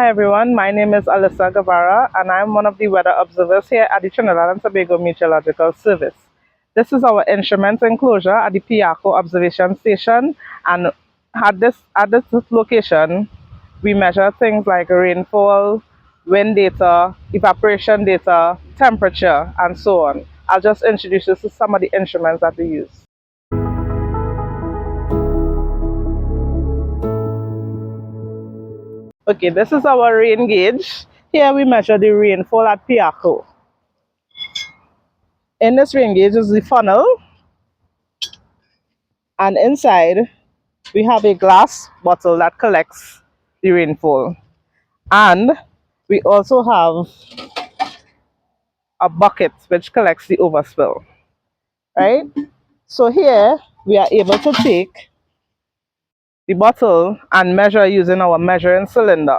Hi everyone, my name is Alyssa Guevarra and I'm one of the weather observers here at the Trinidad and Tobago Meteorological Service. This is our instrument enclosure at the Piaco observation station, and at this location we measure things like rainfall, wind data, evaporation data, temperature, and so on. I'll just introduce you to some of the instruments that we use. Okay, this is our rain gauge. Here we measure the rainfall at Piaco. In this rain gauge is the funnel, and inside we have a glass bottle that collects the rainfall. And we also have a bucket which collects the overspill, right? So here we are able to take the bottle and measure using our measuring cylinder.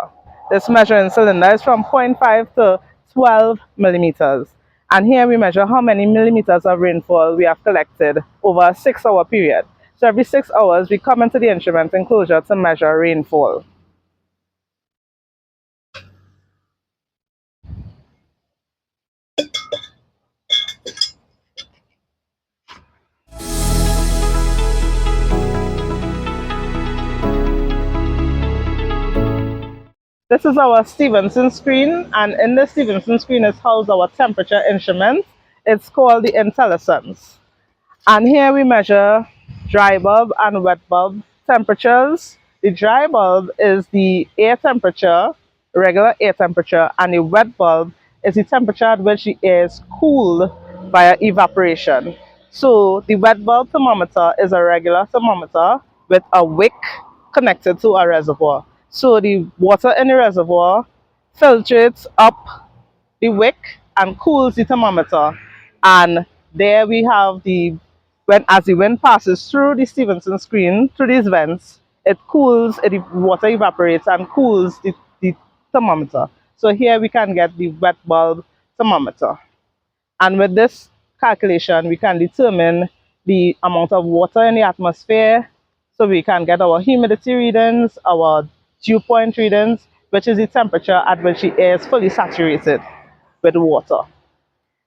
This measuring cylinder is from 0.5 to 12 millimeters. And here we measure how many millimeters of rainfall we have collected over a 6-hour period. So every 6 hours, we come into the instrument enclosure to measure rainfall. This is our Stevenson screen, and in the Stevenson screen is housed our temperature instrument. It's called the IntelliSense. And here we measure dry bulb and wet bulb temperatures. The dry bulb is the air temperature, regular air temperature, and the wet bulb is the temperature at which the air is cooled via evaporation. So the wet bulb thermometer is a regular thermometer with a wick connected to a reservoir. So the water in the reservoir filtrates up the wick and cools the thermometer. And there we have as the wind passes through the Stevenson screen, through these vents, it cools, the water evaporates and cools the thermometer. So here we can get the wet bulb thermometer. And with this calculation, we can determine the amount of water in the atmosphere. So we can get our humidity readings, our dew point readings, which is the temperature at which the air is fully saturated with water.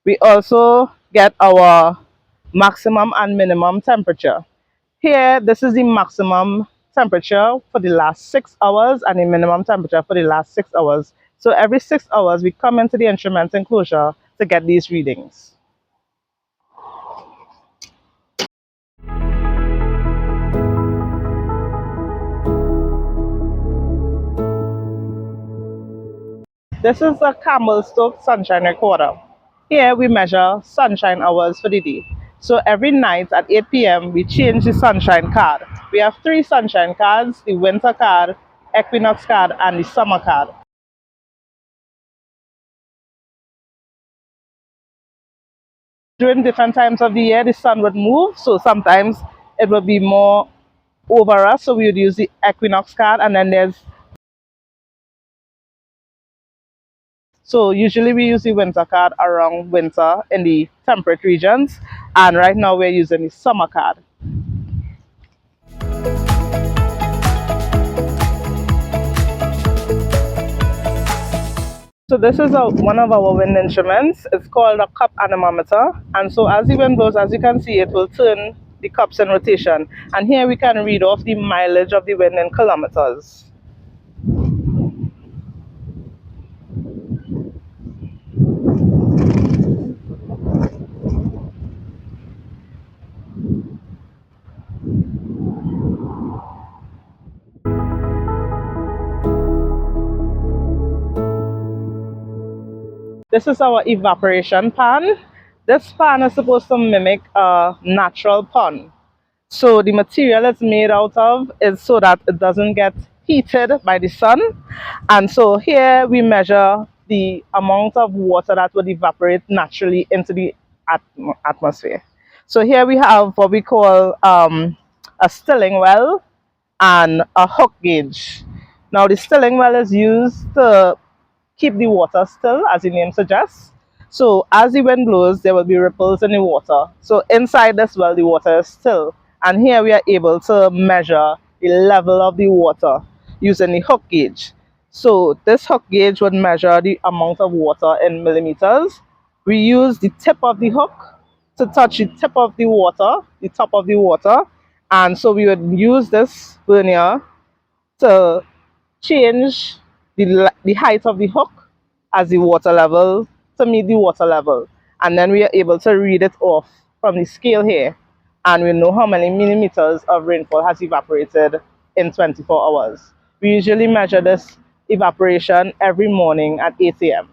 We also get our maximum and minimum temperature. Here, this is the maximum temperature for the last 6 hours and the minimum temperature for the last 6 hours. So every 6 hours, we come into the instrument enclosure to get these readings. This is a Campbell-Stokes sunshine recorder. Here we measure sunshine hours for the day. So every night at 8 p.m. we change the sunshine card. We have 3 sunshine cards: the winter card, equinox card, and the summer card. During different times of the year, the sun would move, so sometimes it would be more over us, so we would use the equinox card, and then so usually we use the winter card around winter in the temperate regions, and right now we're using the summer card. So this is one of our wind instruments. It's called a cup anemometer, and so as the wind blows, as you can see, it will turn the cups in rotation, and here we can read off the mileage of the wind in kilometers. This is our evaporation pan. This pan is supposed to mimic a natural pond. So the material it's made out of is so that it doesn't get heated by the sun. And so here we measure the amount of water that would evaporate naturally into the atmosphere. So here we have what we call a stilling well and a hook gauge. Now the stilling well is used to keep the water still, as the name suggests. So as the wind blows, there will be ripples in the water. So inside this well, the water is still. And here we are able to measure the level of the water using the hook gauge. So this hook gauge would measure the amount of water in millimeters. We use the tip of the hook to touch the tip of the water, the top of the water. And so we would use this vernier to change the height of the hook as the water level to meet the water level. And then we are able to read it off from the scale here. And we know how many millimeters of rainfall has evaporated in 24 hours. We usually measure this evaporation every morning at 8 a.m.